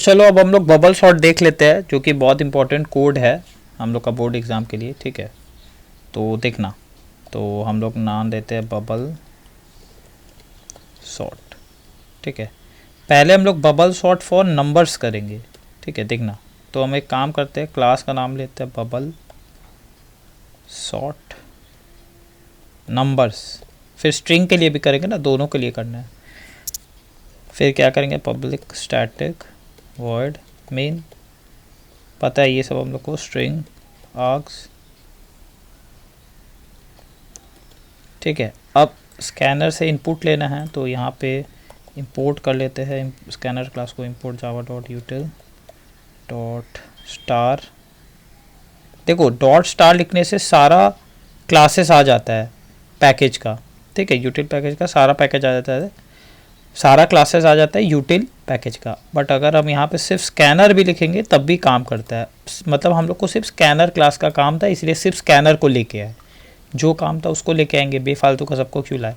चलो अब हम लोग बबल सॉर्ट देख लेते हैं, जो कि बहुत इंपॉर्टेंट कोड है हम लोग का बोर्ड एग्ज़ाम के लिए। ठीक है, तो देखना, तो हम लोग नाम देते हैं बबल सॉर्ट। ठीक है, पहले हम लोग बबल सॉर्ट फॉर नंबर्स करेंगे। ठीक है, देखना, तो हम एक काम करते हैं, क्लास का नाम लेते हैं बबल सॉर्ट नंबर्स। फिर स्ट्रिंग के लिए भी करेंगे ना, दोनों के लिए करना है। फिर क्या करेंगे, पब्लिक स्टैटिक वॉइड मेन, पता है ये सब हम लोग को, स्ट्रिंग आर्ग्स। ठीक है, अब स्कैनर से इनपुट लेना है, तो यहाँ पे इंपोर्ट कर लेते हैं स्कैनर क्लास को, import Java dot यूटिल dot star. देखो, डॉट स्टार लिखने से सारा क्लासेस आ जाता है पैकेज का। ठीक है, यूटिल पैकेज का सारा पैकेज आ जाता है, सारा क्लासेस आ जाता है यूटिल पैकेज का। बट अगर हम यहाँ पे सिर्फ स्कैनर भी लिखेंगे तब भी काम करता है। मतलब हम लोग को सिर्फ स्कैनर क्लास का काम था, इसलिए सिर्फ स्कैनर को लेके आए, जो काम था उसको लेके आएंगे, बेफालतू का सबको क्यों लाए।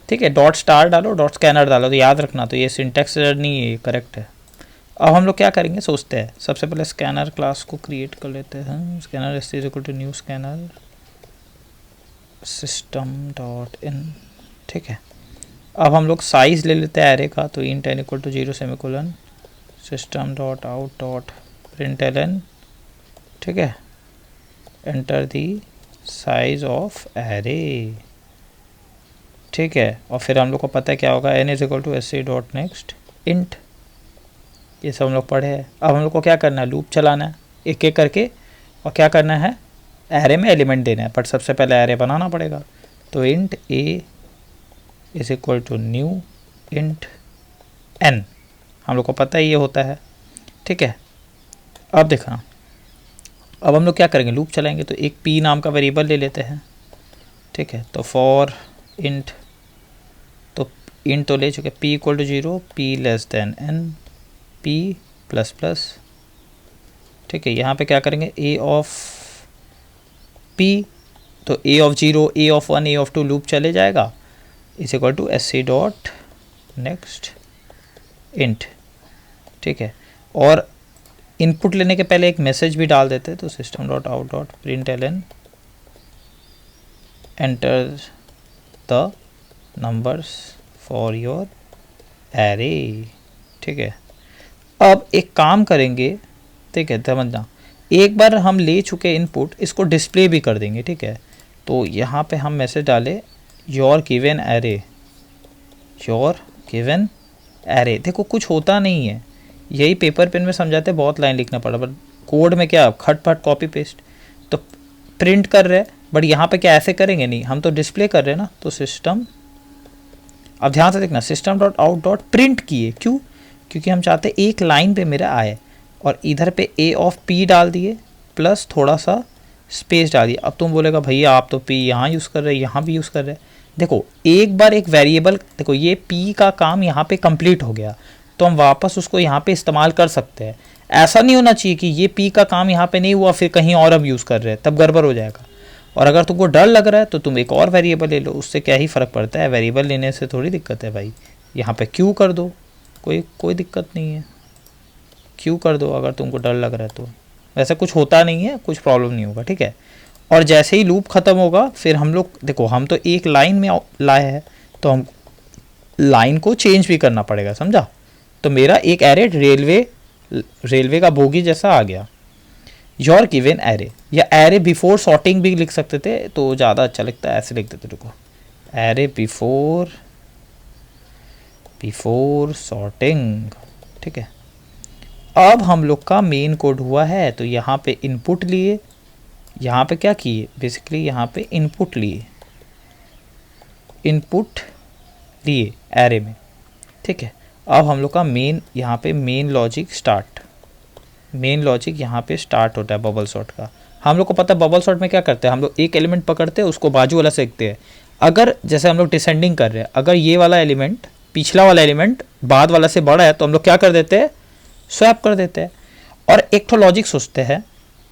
ठीक है, डॉट स्टार डालो, डॉट स्कैनर डालो, तो याद रखना, तो ये सिंटेक्स नहीं है, करेक्ट है। अब हम लोग क्या करेंगे, सोचते हैं। सबसे पहले स्कैनर क्लास को क्रिएट कर लेते हैं, scanner is equal to new scanner system dot in. ठीक है, अब हम लोग साइज ले लेते हैं एरे का, तो int n equal to 0 semicolon system dot out dot println. ठीक है, enter the size of array. ठीक है, और फिर हम लोग को पता है क्या होगा, n is equal to S C dot next int. ये सब हम लोग पढ़े हैं। अब हम लोग को क्या करना है, लूप चलाना है एक एक करके, और क्या करना है, एरे में एलिमेंट देना है। बट सबसे पहले एरे बनाना पड़ेगा, तो int A is equal to new int n, हम लोग को पता है ये होता है। ठीक है, अब देखना, अब हम लोग क्या करेंगे, लूप चलाएंगे, तो एक p नाम का वेरिएबल ले लेते हैं। ठीक है, तो फॉर इंट, तो इंट तो ले चुके, p equal to 0, p less than n, p plus plus. ठीक है, यहाँ पे क्या करेंगे, a ऑफ p, तो a of 0, a of 1, a of 2 loop चले जाएगा, is equal to S C dot next int. ठीक है, और इनपुट लेने के पहले एक मैसेज भी डाल देते हैं, तो system dot out dot print L N enter the numbers for your array. ठीक है, अब एक काम करेंगे, ठीक है, समझना, एक बार हम ले चुके इनपुट, इसको डिस्प्ले भी कर देंगे। ठीक है, तो यहाँ पे हम मैसेज डाले your given array, your given array. देखो, कुछ होता नहीं है, यही पेपर पेन में समझाते बहुत लाइन लिखना पड़ा, बट कोड में क्या खटपट कॉपी पेस्ट, तो प्रिंट कर रहे हैं, बट यहाँ पे क्या ऐसे करेंगे नहीं, हम तो डिस्प्ले कर रहे हैं ना। तो सिस्टम, अब ध्यान से देखना, system dot out dot print किए, क्यों, क्योंकि हम चाहते एक लाइन पे मेरा आए, और इधर पे ए ऑफ पी डाल दिए प्लस थोड़ा सा स्पेस डाल दिया। अब तुम बोलेगा भैया आप तो पी यहाँ यूज़ कर रहे हैं, यहाँ भी यूज़ कर रहे हैं। देखो, एक बार एक वेरिएबल, देखो ये p का काम यहाँ पे कंप्लीट हो गया, तो हम वापस उसको यहाँ पे इस्तेमाल कर सकते हैं। ऐसा नहीं होना चाहिए कि ये p का काम यहाँ पे नहीं हुआ फिर कहीं और अब यूज़ कर रहे हैं, तब गड़बड़ हो जाएगा। और अगर तुमको डर लग रहा है तो तुम एक और वेरिएबल ले लो, उससे क्या ही फ़र्क पड़ता है, वेरिएबल लेने से थोड़ी दिक्कत है भाई। यहाँ पे क्यू कर दो, कोई दिक्कत नहीं है, क्यू कर दो अगर तुमको डर लग रहा है तो। वैसे कुछ होता नहीं है, कुछ प्रॉब्लम नहीं होगा। ठीक है, और जैसे ही लूप ख़त्म होगा, फिर हम लोग, देखो हम तो एक लाइन में लाए हैं, तो हम लाइन को चेंज भी करना पड़ेगा, समझा। तो मेरा एक एरे रेलवे का बोगी जैसा आ गया, योर गिवन एरे, या एरे बिफोर सॉर्टिंग भी लिख सकते थे, तो ज़्यादा अच्छा लगता है, ऐसे लिख देते। देखो, एरे बिफोर सॉर्टिंग। ठीक है, अब हम लोग का मेन कोड हुआ है, तो यहाँ पे इनपुट लिए, यहाँ पे क्या किए, बेसिकली यहाँ पे इनपुट लिए एरे में। ठीक है, अब हम लोग का मेन, यहाँ पे मेन लॉजिक यहाँ पे स्टार्ट होता है बबल सॉर्ट का। हम लोग को पता है बबल सॉर्ट में क्या करते हैं, हम लोग एक एलिमेंट पकड़ते हैं, उसको बाजू वाला से देखते हैं। अगर जैसे हम लोग डिसेंडिंग कर रहे हैं, अगर ये वाला एलिमेंट, पिछला वाला एलिमेंट बाद वाला से बड़ा है, तो हम लोग क्या कर देते हैं, स्वैप कर देते हैं। और एक तो लॉजिक सोचते हैं,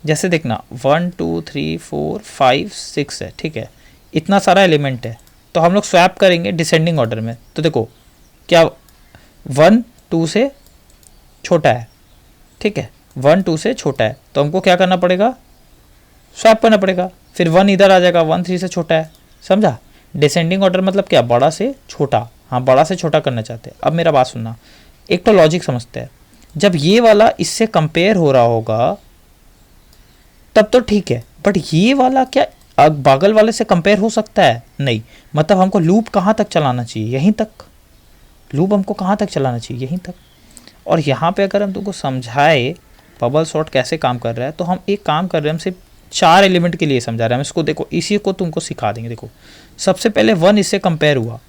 जैसे देखना 1 2 3 4 5 6 है। ठीक है, इतना सारा एलिमेंट है, तो हम लोग स्वैप करेंगे डिसेंडिंग ऑर्डर में। तो देखो क्या 1 2 से छोटा है, ठीक है, 1 2 से छोटा है, तो हमको क्या करना पड़ेगा, स्वैप करना पड़ेगा। फिर 1 इधर आ जाएगा, 1 3 से छोटा है, समझा। डिसेंडिंग ऑर्डर मतलब क्या, बड़ा से छोटा, हाँ बड़ा से छोटा करना चाहते हैं। अब मेरा बात सुनना, एक तो लॉजिक समझते हैं, जब ये वाला इससे कंपेयर हो रहा होगा तब तो ठीक है, बट ये वाला क्या बगल वाले से कंपेयर हो सकता है, नहीं। मतलब हमको लूप कहाँ तक चलाना चाहिए, यहीं तक, लूप हमको कहाँ तक चलाना चाहिए, यहीं तक। और यहाँ पे अगर हम तुमको समझाए बबल सॉर्ट कैसे काम कर रहा है, तो हम एक काम कर रहे हैं, हम सिर्फ 4 एलिमेंट के लिए समझा रहे हैं हम इसको। देखो इसी को तुमको सिखा देंगे। देखो सबसे पहले 1 इससे कंपेयर हुआ,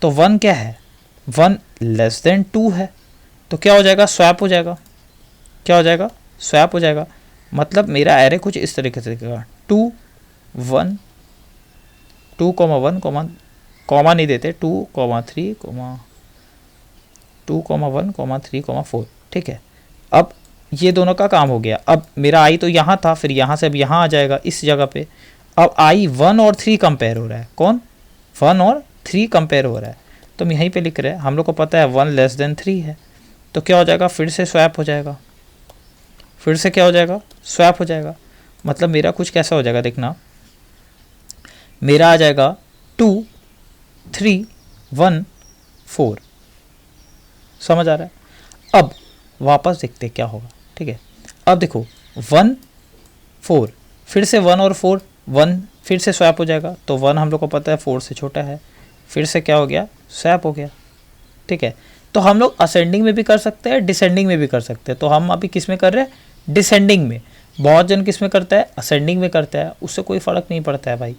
तो 1 क्या है, 1 लेस देन 2 है, तो क्या हो जाएगा, स्वैप हो जाएगा। क्या हो जाएगा, स्वैप हो जाएगा। मतलब मेरा एरे कुछ इस तरीके से दिखेगा, 2 1 2 1 कॉमा नहीं देते, 2 3 2 1 3 4, ठीक है। अब ये दोनों का काम हो गया। अब मेरा आई तो यहाँ था, फिर यहाँ से अब यहाँ आ जाएगा इस जगह पे। अब आई 1 और 3 कंपेयर हो रहा है, कौन, 1 और 3 कंपेयर हो रहा है, तो हम यहीं पे लिख रहे हैं, हम लोग को पता है 1 लेस देन 3 है, तो क्या हो जाएगा, फिर से स्वैप हो जाएगा, फिर से क्या हो जाएगा, स्वैप हो जाएगा। मतलब मेरा कुछ कैसा हो जाएगा, देखना मेरा आ जाएगा 2 3 1 4, समझ आ रहा है। अब वापस देखते क्या होगा, ठीक है। अब देखो 1 4, फिर से 1 और 4, 1 फिर से स्वैप हो जाएगा, तो 1 हम लोग को पता है 4 से छोटा है, फिर से क्या हो गया, स्वैप हो गया, ठीक है। तो हम लोग असेंडिंग में भी कर सकते हैं, डिसेंडिंग में भी कर सकते हैं, तो हम अभी किस में कर रहे हैं, डिसेंडिंग में। बहुत जन किस में करता है, असेंडिंग में करता है, उससे कोई फ़र्क नहीं पड़ता है भाई,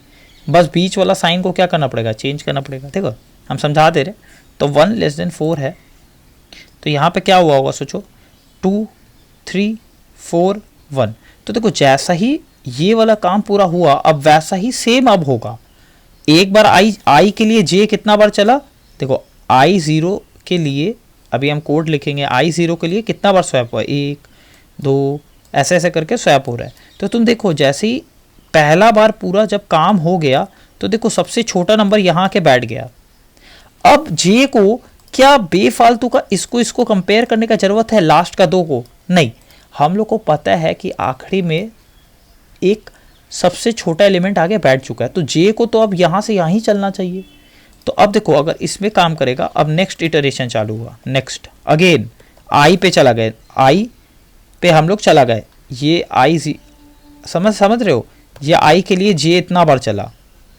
बस बीच वाला साइन को क्या करना पड़ेगा, चेंज करना पड़ेगा। देखो हम समझा दे रहे, तो 1 लेस देन 4 है, तो यहाँ पे क्या हुआ होगा, सोचो 2 3 4 1, तो देखो जैसा ही ये वाला काम पूरा हुआ, अब वैसा ही सेम अब होगा। एक बार आई के लिए जे कितना बार चला, देखो आई 0 के लिए अभी हम कोड लिखेंगे, आई 0 के लिए कितना बार स्वैप हुआ, 1 2 ऐसे ऐसे करके स्वैप हो रहा है। तो तुम देखो जैसे ही पहला बार पूरा जब काम हो गया, तो देखो सबसे छोटा नंबर यहाँ के बैठ गया। अब जे को क्या बेफालतू का इसको कंपेयर करने का जरूरत है लास्ट का 2 को, नहीं। हम लोग को पता है कि आखिरी में एक सबसे छोटा एलिमेंट आगे बैठ चुका है, तो जे को तो अब यहाँ से यहाँ ही चलना चाहिए। तो अब देखो अगर इसमें काम करेगा, अब नेक्स्ट इटरेशन चालू हुआ, नेक्स्ट अगेन आई पे चला गए, आई पे हम लोग चला गए, ये आई समझ रहे हो, ये आई के लिए जे इतना बार चला,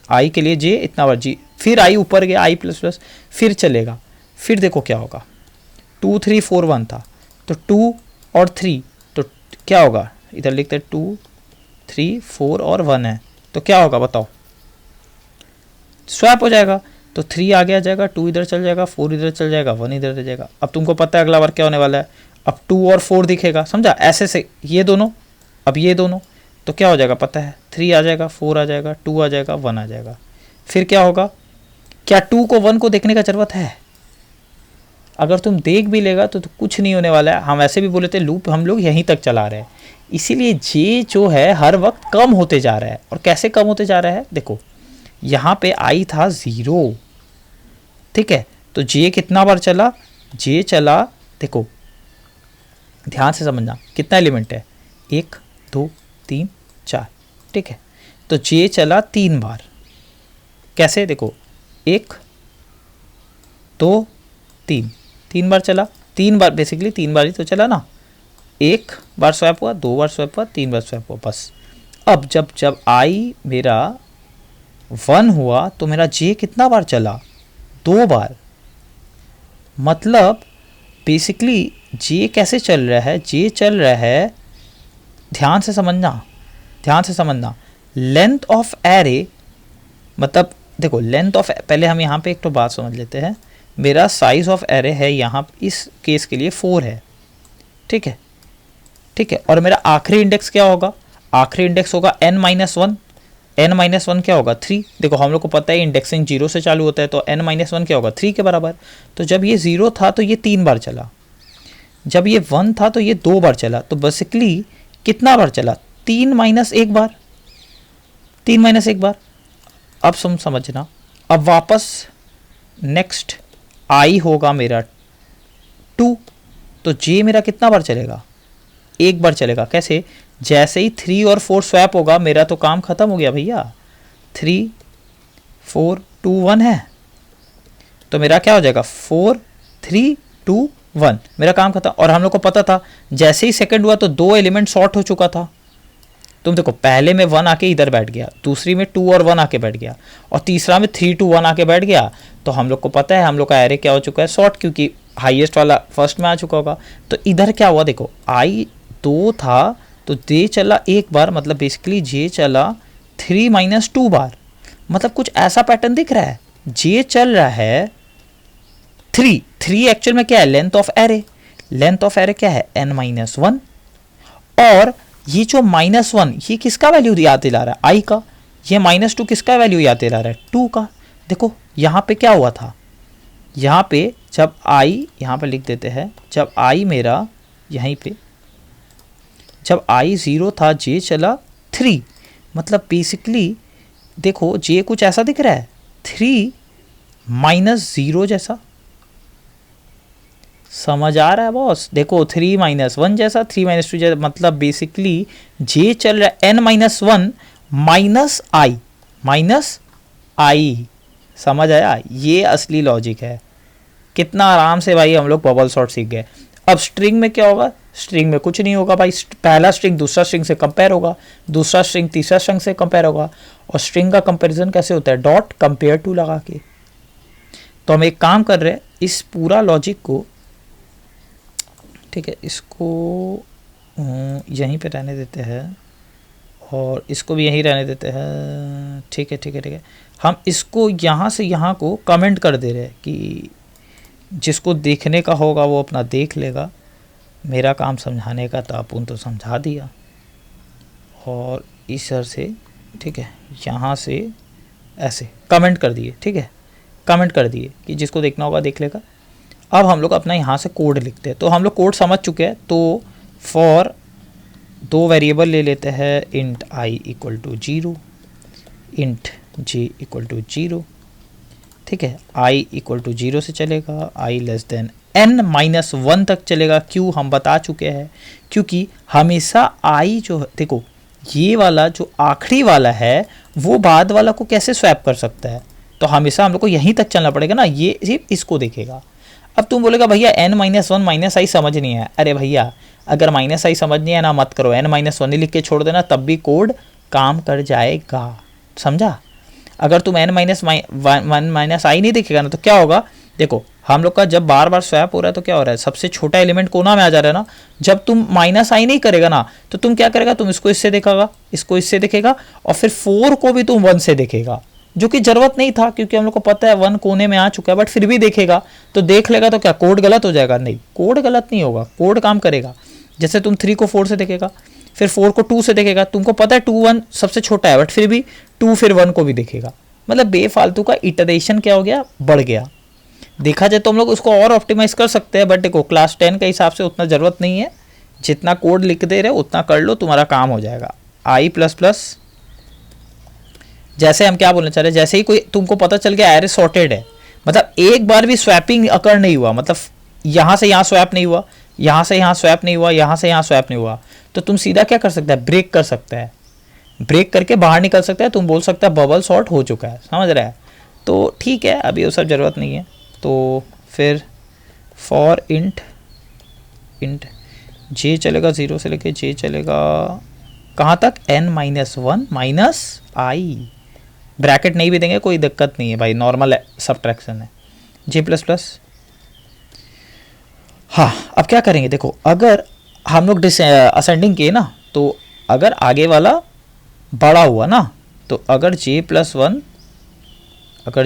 आई के लिए जे इतना बार जी, फिर आई ऊपर गया आई प्लस प्लस, फिर चलेगा, फिर देखो क्या होगा, 2 3 4 1 था, तो 2 और 3, तो क्या होगा, इधर लिखते हैं 2 3 4 और 1 है, तो क्या होगा बताओ, स्वैप हो जाएगा। तो 3 आगे आ जाएगा, 2 इधर चल जाएगा, 4 इधर चल जाएगा, 1 इधर चल जाएगा। अब तुमको पता है अगला बार क्या होने वाला है, अब 2 और 4 दिखेगा, समझा, ऐसे से ये दोनों, अब ये दोनों, तो क्या हो जाएगा पता है, 3 आ जाएगा, 4 आ जाएगा, 2 आ जाएगा, 1 आ जाएगा। फिर क्या होगा, क्या 2 को 1 को देखने का जरूरत है, अगर तुम देख भी लेगा तो कुछ नहीं होने वाला है। हम ऐसे भी बोले थे लूप हम लोग यहीं तक चला रहे हैं, इसीलिए जे जो है हर वक्त कम होते जा रहा है। और कैसे कम होते जा रहा है, देखो यहाँ पे आई था 0, ठीक है, तो जे कितना बार चला, जे चला, देखो ध्यान से समझना कितना एलिमेंट है, 1 2 3 4, ठीक है, तो जे चला 3 बार, कैसे देखो 1 2 3 बार चला, 3 बार बेसिकली 3 बार ही तो चला ना, 1 बार स्वैप हुआ, 2 बार स्वैप हुआ, 3 बार स्वैप हुआ, बस। अब जब आई मेरा 1 हुआ तो मेरा जे कितना बार चला, 2 बार। मतलब बेसिकली जे कैसे चल रहा है, जे चल रहा है, ध्यान से समझना, लेंथ ऑफ एरे, मतलब देखो लेंथ ऑफ, पहले हम यहाँ पे एक तो बात समझ लेते हैं, मेरा साइज ऑफ एरे है यहाँ इस केस के लिए 4 है, ठीक है, और मेरा आखिरी इंडेक्स क्या होगा, आखिरी इंडेक्स होगा n-1, n-1 क्या होगा 3। देखो हम लोग को पता है इंडेक्सिंग 0 से चालू होता है, तो n-1 क्या होगा 3 के बराबर। तो जब ये 0 था तो ये 3 बार चला, जब ये 1 था तो ये 2 बार चला, तो बेसिकली कितना बार चला, 3 - 1 बार, 3 - 1 बार। अब समझना, अब वापस नेक्स्ट आई होगा मेरा 2, तो जे मेरा कितना बार चलेगा, एक बार चलेगा। कैसे, जैसे ही 3 और 4 स्वैप होगा मेरा तो काम खत्म हो गया भैया। 3 4 2 1 है तो मेरा क्या हो जाएगा 4 3 2 1, मेरा काम खत्म। और हम लोग को पता था जैसे ही सेकंड हुआ तो 2 एलिमेंट शॉर्ट हो चुका था। तुम देखो पहले में 1 आके इधर बैठ गया, दूसरी में 2 और 1 आके बैठ गया, और तीसरा में 3 2 1 आके बैठ गया। तो हम लोग को पता है हम लोग का एरे क्या हो चुका है, शॉर्ट, क्योंकि हाईएस्ट वाला फर्स्ट में आ चुका होगा। तो इधर क्या हुआ देखो, आई 2 था तो जे चला एक बार, मतलब बेसिकली जे चला 3 - 2 बार। मतलब कुछ ऐसा पैटर्न दिख रहा है, जे चल रहा है 3 एक्चुअल में क्या है, length of array. Length of array क्या है, n-1। और ये जो -1 ये किसका वैल्यू याद दिला रहा है, आई का। ये -2 किसका वैल्यू याद दिला रहा है, 2 का। देखो यहाँ पे क्या हुआ था, यहाँ पे जब आई, यहाँ पे लिख देते हैं, जब आई मेरा यहीं पे, जब आई 0 था जे चला 3, मतलब बेसिकली देखो जे कुछ ऐसा दिख रहा है 3 - 0 जैसा, समझ आ रहा है बॉस। देखो 3 - 1 जैसा, 3 - 2 जैसा, मतलब बेसिकली जे चल रहा है n-1 -i। समझ आया, ये असली लॉजिक है। कितना आराम से भाई हम लोग बबल सॉर्ट सीख गए। अब स्ट्रिंग में क्या होगा, स्ट्रिंग में कुछ नहीं होगा भाई, पहला स्ट्रिंग दूसरा स्ट्रिंग से कंपेयर होगा, दूसरा स्ट्रिंग तीसरा स्ट्रिंग से कंपेयर होगा। और स्ट्रिंग का कंपैरिजन कैसे होता है, डॉट कंपेयर टू लगा के। तो हम एक काम कर रहे हैं, इस पूरा लॉजिक को, ठीक है, इसको यहीं पे रहने देते हैं और इसको भी यहीं रहने देते हैं। ठीक है, हम इसको यहाँ से यहाँ को कमेंट कर दे रहे हैं कि जिसको देखने का होगा वो अपना देख लेगा। मेरा काम समझाने का था, अपन तो समझा दिया। और इस सर से, ठीक है, यहाँ से ऐसे कमेंट कर दिए, ठीक है, कमेंट कर दिए कि जिसको देखना होगा देख लेगा। अब हम लोग अपना यहाँ से कोड लिखते हैं। तो हम लोग कोड समझ चुके हैं। तो फॉर 2 वेरिएबल ले लेते हैं, int I equal to 0, int J equal to 0, ठीक है। आई इक्वल टू 0 से चलेगा, आई लेस देन n-1 तक चलेगा। क्यों, हम बता चुके हैं, क्योंकि हमेशा आई जो देखो ये वाला जो आखिरी वाला है वो बाद वाला को कैसे स्वैप कर सकता है, तो हमेशा हम लोग को यहीं तक चलना पड़ेगा ना, ये सिर्फ इसको देखेगा। अब तुम बोलेगा भैया n-1 -i समझ नहीं है। अरे भैया अगर -i समझ नहीं है ना, मत करो, n-1 ही लिख के छोड़ देना, तब भी कोड काम कर जाएगा। समझा। अगर तुम n-1 -i नहीं दिखेगा ना तो क्या होगा, देखो हम लोग का जब बार बार स्वैप हो रहा है तो क्या हो रहा है, सबसे छोटा एलिमेंट कोना में आ जा रहा है ना। जब तुम -i नहीं करेगा ना तो तुम क्या करेगा, तुम इसको इससे देखेगा, इसको इससे देखेगा, और फिर 4 को भी तुम 1 से देखेगा, जो कि जरूरत नहीं था क्योंकि हम लोग को पता है 1 कोने में आ चुका है। बट फिर भी देखेगा, तो देख लेगा तो क्या कोड गलत हो जाएगा, नहीं कोड गलत नहीं होगा, कोड काम करेगा। जैसे तुम 3 को 4 से देखेगा, फिर 4 को 2 से देखेगा, तुमको पता है 2 1 सबसे छोटा है, बट फिर भी 2 फिर 1 को भी देखेगा। मतलब बेफालतू का इटरेशन क्या हो गया, बढ़ गया। देखा जाए तो हम लोग उसको और ऑप्टिमाइज कर सकते हैं, बट देखो क्लास 10 के हिसाब से उतना ज़रूरत नहीं है। जितना कोड लिख दे रहे उतना कर लो, तुम्हारा काम हो जाएगा। i++, जैसे हम क्या बोलना चाह रहे हैं, जैसे ही कोई तुमको पता चल गया एरे सॉर्टेड है, मतलब एक बार भी स्वैपिंग अकर नहीं हुआ, मतलब यहाँ से यहाँ स्वैप नहीं हुआ, यहाँ से यहाँ स्वैप नहीं हुआ, यहाँ से यहाँ स्वैप नहीं हुआ, तो तुम सीधा क्या कर सकते हैं, ब्रेक कर सकते हैं। ब्रेक करके बाहर निकल सकता है, तुम बोल सकते हैं बबल सॉर्ट हो चुका है। समझ रहा है। तो ठीक है, अभी वो सब ज़रूरत नहीं है। तो फिर फॉर इंट जे चलेगा 0 से लेके जे चलेगा कहाँ तक, n-1 -i। ब्रैकेट नहीं भी देंगे कोई दिक्कत नहीं है भाई, नॉर्मल सबट्रैक्शन है। j++, हाँ अब क्या करेंगे, देखो अगर हम लोग असेंडिंग किए ना, तो अगर आगे वाला बड़ा हुआ ना, तो अगर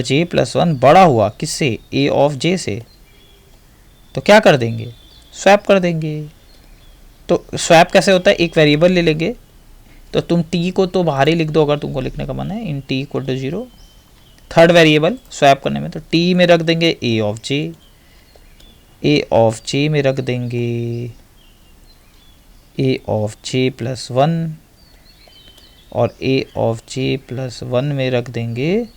j+1 बड़ा हुआ किससे, a ऑफ j से, तो क्या कर देंगे, स्वैप कर देंगे। तो स्वैप कैसे होता है, एक वेरिएबल ले लेंगे, तो तुम t को तो बाहर ही लिख दो अगर तुमको लिखने का मन है, int t equal to 0, third variable swap करने में, तो t में रख देंगे a ऑफ j में रख देंगे a ऑफ j+1, और a ऑफ j+1 में रख देंगे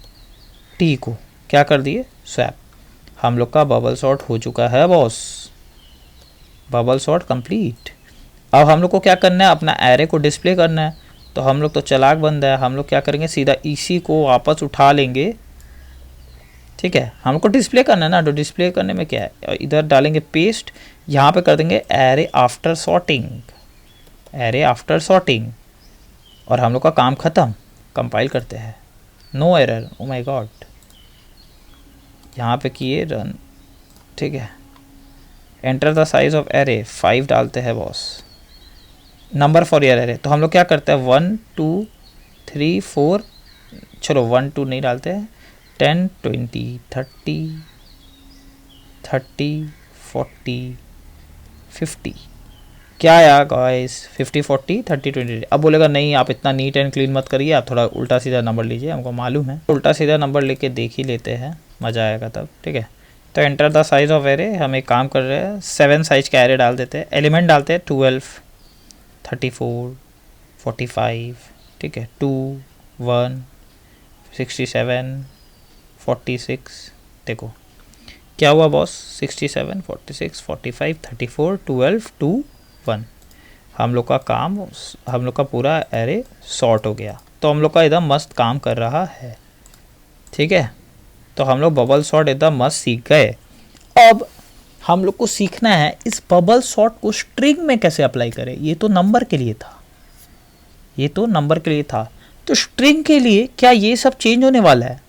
t को, क्या कर दिए, स्वैप। हम लोग का बबल सॉर्ट हो चुका है बॉस, बबल सॉर्ट कंप्लीट। अब हम लोग को क्या करना है, अपना एरे को डिस्प्ले करना है। तो हम लोग तो चालाक बंदा है, हम लोग क्या करेंगे, सीधा इसी को वापस उठा लेंगे। ठीक है, हमको डिस्प्ले करना है ना, तो डिस्प्ले करने में क्या है, इधर डालेंगे पेस्ट, यहाँ पे कर देंगे array after sorting, array after sorting, और हम लोग का काम ख़त्म। कंपाइल करते हैं, no error, oh my god. यहाँ पे किए रन, ठीक है। Enter the size of array 5 डालते हैं boss, number for your array. तो हम लोग क्या करते हैं 1 2 3 4, चलो 1 2 नहीं डालते हैं, 10 20 30 30 40 50, क्या आया गाइस, 50 40 30 20। अब बोलेगा नहीं आप इतना नीट एंड क्लीन मत करिए, आप थोड़ा उल्टा सीधा नंबर लीजिए, हमको मालूम है। उल्टा सीधा नंबर लेके देख ही लेते हैं, मज़ा आएगा तब। ठीक है, तो enter the size of array, हम एक काम कर रहे हैं 7 साइज का एरे डाल देते हैं। एलिमेंट डालते हैं 12 34 45, ठीक है, 2 1 67 46। देखो क्या हुआ बॉस, 67 46 45 34 12 2 1। हम लोग का काम, हम लोग का पूरा एरे सॉर्ट हो गया। तो हम लोग का एकदम मस्त काम कर रहा है। ठीक है, तो हम लोग बबल सॉर्ट एकदम मस्त सीख गए। अब हम लोग को सीखना है इस बबल सॉर्ट को स्ट्रिंग में कैसे अप्लाई करें। ये तो नंबर के लिए था, ये तो नंबर के लिए था, तो स्ट्रिंग के लिए क्या ये सब चेंज होने वाला है?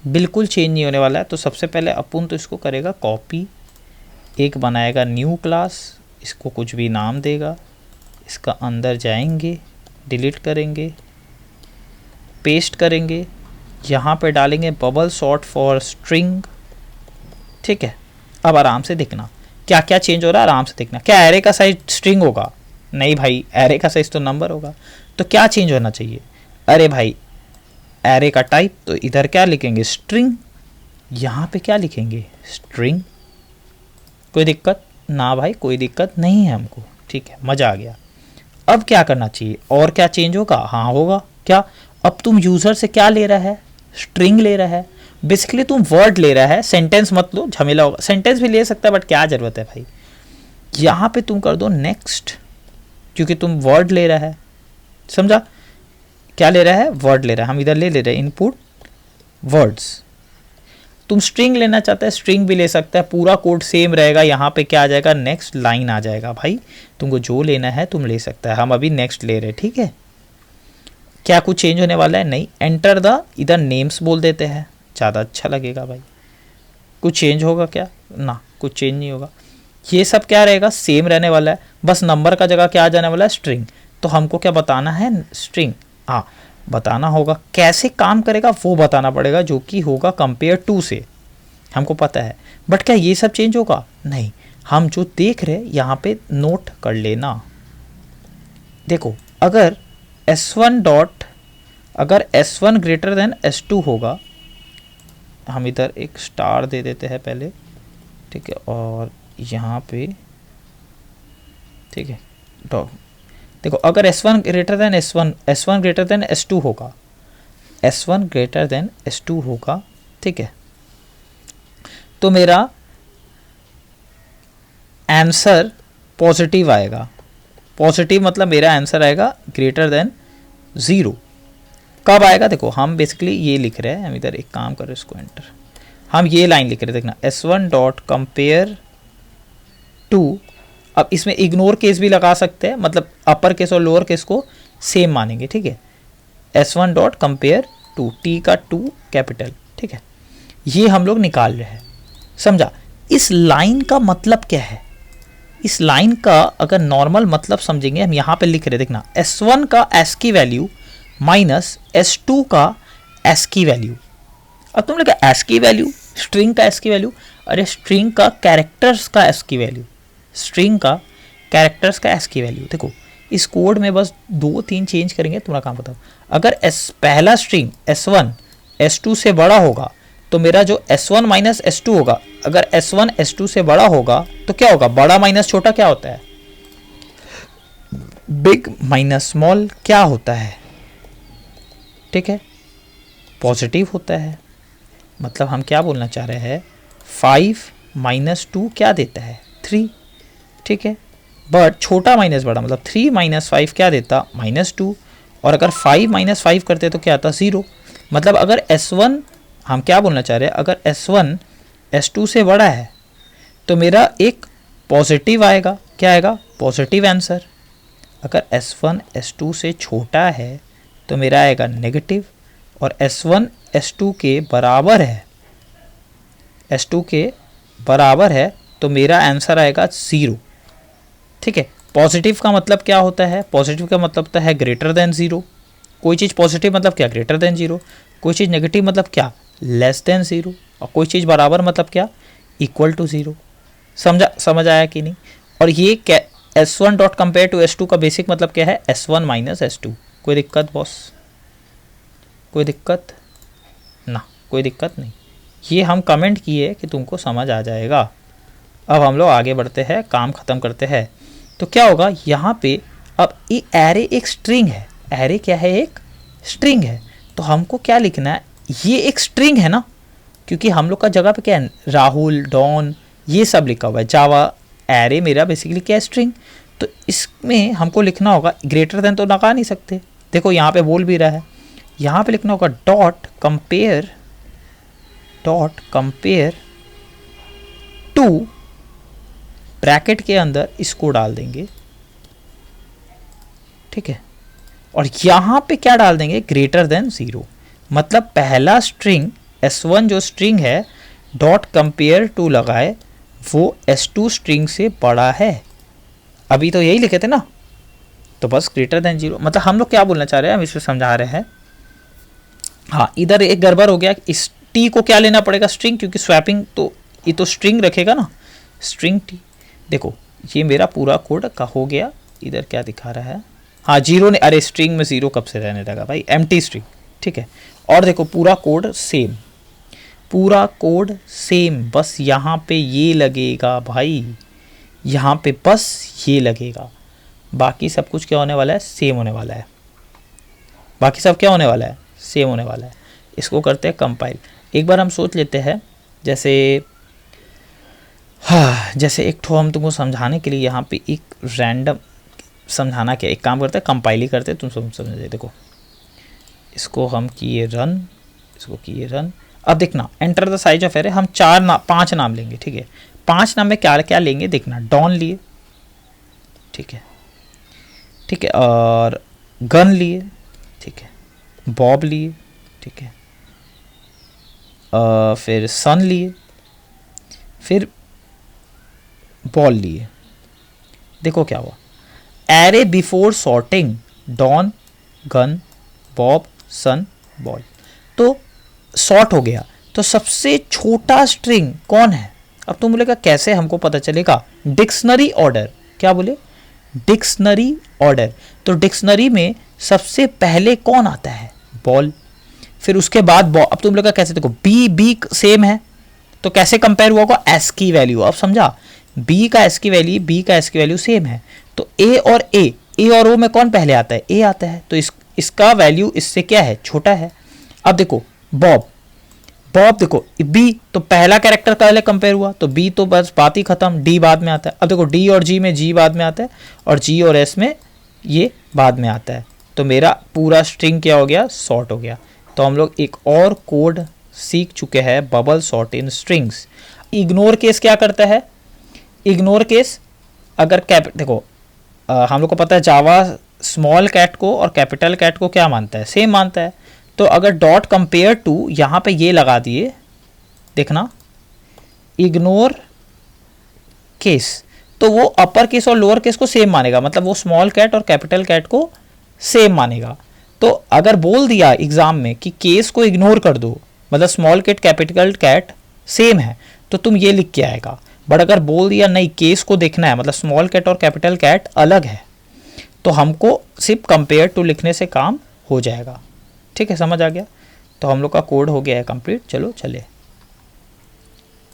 बिल्कुल चेंज नहीं होने वाला है। तो सबसे पहले अपन तो इसको करेगा कॉपी, एक बनाएगा न्यू क्लास, इसको कुछ भी नाम देगा, इसका अंदर जाएंगे, डिलीट करेंगे, पेस्ट करेंगे, यहाँ पे डालेंगे बबल सॉर्ट फॉर स्ट्रिंग। ठीक है, अब आराम से देखना क्या क्या चेंज हो रहा है, आराम से देखना। क्या एरे का साइज स्ट्रिंग होगा? नहीं भाई, एरे का साइज तो नंबर होगा। तो क्या चेंज होना चाहिए? अरे भाई एरे का टाइप, तो इधर क्या लिखेंगे, स्ट्रिंग। यहाँ पे क्या लिखेंगे, स्ट्रिंग। कोई दिक्कत ना भाई, कोई दिक्कत नहीं है हमको। ठीक है, मज़ा आ गया। अब क्या करना चाहिए, और क्या चेंज होगा? हाँ होगा। क्या? अब तुम यूज़र से क्या ले रहा है, स्ट्रिंग ले रहा है। बेसिकली तुम वर्ड ले रहा है, सेंटेंस मत लो, झमेला होगा। सेंटेंस भी ले सकता है बट क्या ज़रूरत है भाई। यहाँ पे तुम कर दो नेक्स्ट, क्योंकि तुम वर्ड ले रहा है, समझा? क्या ले रहा है, वर्ड ले रहा है। हम इधर ले रहे हैं इनपुट वर्ड्स। तुम स्ट्रिंग लेना चाहता है, स्ट्रिंग भी ले सकता है, पूरा कोड सेम रहेगा। यहाँ पे क्या आ जाएगा, नेक्स्ट लाइन आ जाएगा। भाई तुमको जो लेना है तुम ले सकता है, हम अभी नेक्स्ट ले रहे हैं। ठीक है, क्या कुछ चेंज होने वाला है? नहीं। एंटर द, इधर नेम्स बोल देते हैं, ज़्यादा अच्छा लगेगा भाई। कुछ चेंज होगा क्या? ना, कुछ चेंज नहीं होगा। ये सब क्या रहेगा, सेम रहने वाला है। बस नंबर का जगह क्या आ जाने वाला है, स्ट्रिंग। तो हमको क्या बताना है, स्ट्रिंग। हाँ, बताना होगा। कैसे काम करेगा वो बताना पड़ेगा, जो कि होगा कंपेयर टू से, हमको पता है। बट क्या ये सब चेंज होगा? नहीं। हम जो देख रहे हैं यहाँ पे नोट कर लेना। देखो, अगर S1 डॉट, अगर S1 ग्रेटर देन S2 होगा, हम इधर एक स्टार दे देते हैं पहले। ठीक है, और यहाँ पे, ठीक है, डॉट। देखो, अगर S1 greater than S1 greater than S2 होगा, S1 ग्रेटर देन S2 होगा, ठीक है, तो मेरा आंसर पॉजिटिव आएगा। पॉजिटिव मतलब मेरा आंसर आएगा ग्रेटर देन 0। कब आएगा? देखो, हम बेसिकली ये लिख रहे हैं, हम इधर एक काम कर रहे हैं, इसको एंटर, हम ये लाइन लिख रहे हैं, देखना, S1 डॉट कंपेयर टू। अब इसमें इग्नोर केस भी लगा सकते हैं, मतलब अपर केस और लोअर केस को सेम मानेंगे। ठीक है, S1 dot compare to, T का 2 कैपिटल। ठीक है, ये हम लोग निकाल रहे हैं, समझा? इस लाइन का मतलब क्या है? इस लाइन का अगर नॉर्मल मतलब समझेंगे, हम यहाँ पे लिख रहे हैं, देखना, S1 का S की वैल्यू माइनस S2 का S की वैल्यू। अब तुम लोग S की वैल्यू, स्ट्रिंग का S की वैल्यू, अरे स्ट्रिंग का कैरेक्टर्स का S की वैल्यू, स्ट्रिंग का कैरेक्टर्स का S की वैल्यू। देखो, इस कोड में बस 2-3 चेंज करेंगे, तुम्हारा काम बताओ। अगर पहला स्ट्रिंग S1 S2 से बड़ा होगा, तो मेरा जो S1 माइनस S2 होगा, अगर S1 S2 से बड़ा होगा तो क्या होगा, बड़ा माइनस छोटा क्या होता है, बिग माइनस स्मॉल क्या होता है? ठीक है, पॉजिटिव होता है। मतलब हम क्या बोलना चाह रहे हैं, 5 माइनस 2 क्या देता है, 3। ठीक है, बट छोटा माइनस बड़ा, मतलब 3 - 5 क्या देता, -2, और अगर 5 - 5 करते तो क्या आता, 0। मतलब अगर S1, हम क्या बोलना चाह रहे हैं, अगर S1 S2 से बड़ा है तो मेरा एक पॉजिटिव आएगा, क्या आएगा, पॉजिटिव आंसर। अगर S1 S2 से छोटा है तो मेरा आएगा नेगेटिव, और S1 S2 के बराबर है, S2 के बराबर है तो मेरा आंसर आएगा 0। ठीक है, पॉजिटिव का मतलब क्या होता है, पॉजिटिव का मतलब होता है ग्रेटर देन 0। कोई चीज़ पॉजिटिव मतलब क्या, ग्रेटर देन 0। कोई चीज़ नेगेटिव मतलब क्या, लेस देन 0। और कोई चीज़ बराबर मतलब क्या, इक्वल टू 0। समझ आया कि नहीं। और ये S1 dot compare to S2 का बेसिक मतलब क्या है, S1 - S2। कोई दिक्कत बॉस, कोई दिक्कत ना, कोई दिक्कत नहीं। ये हम कमेंट किए कि तुमको समझ आ जाएगा। अब हम लोग आगे बढ़ते हैं, काम ख़त्म करते हैं। तो क्या होगा यहाँ पे, अब ये एरे एक स्ट्रिंग है, एरे क्या है, एक स्ट्रिंग है। तो हमको क्या लिखना है, ये एक स्ट्रिंग है ना, क्योंकि हम लोग का जगह पे क्या है, राहुल, डॉन, ये सब लिखा हुआ है। जावा एरे मेरा बेसिकली क्या है, स्ट्रिंग। तो इसमें हमको लिखना होगा, ग्रेटर देन तो लगा नहीं सकते, देखो यहाँ पे बोल भी रहा है, यहाँ पे लिखना होगा डॉट कंपेयर टू, ब्रैकेट के अंदर इसको डाल देंगे, ठीक है, और यहाँ पे क्या डाल देंगे, ग्रेटर देन 0। मतलब पहला स्ट्रिंग S1 जो स्ट्रिंग है, डॉट कंपेयर टू लगाए, वो S2 स्ट्रिंग से बड़ा है। अभी तो यही लिखे थे ना, तो बस ग्रेटर देन 0। मतलब हम लोग क्या बोलना चाह रहे हैं, हम इसको समझा रहे हैं। हाँ, इधर एक गड़बड़ हो गया, इस टी को क्या लेना पड़ेगा, स्ट्रिंग, क्योंकि स्वैपिंग तो ये तो स्ट्रिंग रखेगा ना, स्ट्रिंग टी। देखो ये मेरा पूरा कोड का हो गया, इधर क्या दिखा रहा है, हाँ 0 ने, अरे स्ट्रिंग में 0 कब से रहने लगा भाई, एम्प्टी स्ट्रिंग, ठीक है। और देखो पूरा कोड सेम, पूरा कोड सेम, बस यहाँ पे ये लगेगा भाई, यहाँ पे बस ये लगेगा, बाकी सब कुछ क्या होने वाला है, सेम होने वाला है। बाकी सब क्या होने वाला है, सेम होने वाला है। इसको करते हैं कंपाइल। एक बार हम सोच लेते हैं, जैसे हाँ, जैसे एक ठो हम तुमको समझाने के लिए यहाँ पे एक रैंडम समझाना, क्या एक काम करते हैं, कंपाइल ही करते हैं, तुम समझ। देखो इसको हम किए रन, इसको किए रन। अब देखना, enter the size of array, हम 5 नाम लेंगे, ठीक है। 5 नाम में क्या क्या लेंगे देखना, डॉन लिए, ठीक है, ठीक है, और गन लिए, ठीक है, बॉब लिए, ठीक है, फिर सन लिए, फिर बॉल लिए। देखो क्या हुआ, array before sorting, Don, gun, Bob, sun, ball, तो सॉर्ट हो गया। तो सबसे छोटा स्ट्रिंग कौन है, अब तुम बोलेगा कैसे हमको पता चलेगा, डिक्शनरी ऑर्डर, क्या बोले, डिक्शनरी ऑर्डर। तो डिक्शनरी में सबसे पहले कौन आता है, बॉल, फिर उसके बाद बॉब। अब तुम लोग का कैसे, देखो बी सेम है तो कैसे कंपेयर हुआ होगा, एस की वैल्यू, अब समझा, बी का एस की वैल्यू सेम है, तो ए और ओ में कौन पहले आता है, ए आता है, तो इसका वैल्यू इससे क्या है, छोटा है। अब देखो बॉब देखो बी, तो पहला कैरेक्टर पहले कंपेयर हुआ, तो बी तो बस बात ही खत्म, डी बाद में आता है। अब देखो डी और जी में जी बाद में आता है, और जी और एस में ये बाद में आता है, तो मेरा पूरा स्ट्रिंग क्या हो गया, सॉर्ट हो गया। तो हम लोग एक और कोड सीख चुके हैं, बबल सॉर्ट इन स्ट्रिंग्स। इग्नोर केस क्या करता है, इग्नोर केस अगर देखो हम लोग को पता है जावा स्मॉल कैट को और कैपिटल कैट को क्या मानता है, सेम मानता है। तो अगर डॉट कंपेयर टू यहाँ पे ये लगा दिए, देखना इग्नोर केस, तो वो अपर केस और लोअर केस को सेम मानेगा, मतलब वो स्मॉल कैट और कैपिटल कैट को सेम मानेगा। तो अगर बोल दिया एग्जाम में कि केस को इग्नोर कर दो, मतलब small cat capital cat same है, तो तुम ये लिख के आएगा। बट अगर बोल दिया नहीं केस को देखना है, मतलब स्मॉल कैट और कैपिटल कैट अलग है, तो हमको सिर्फ कंपेयर टू लिखने से काम हो जाएगा। ठीक है, समझ आ गया। तो हम लोग का कोड हो गया है कंप्लीट। चलो चले।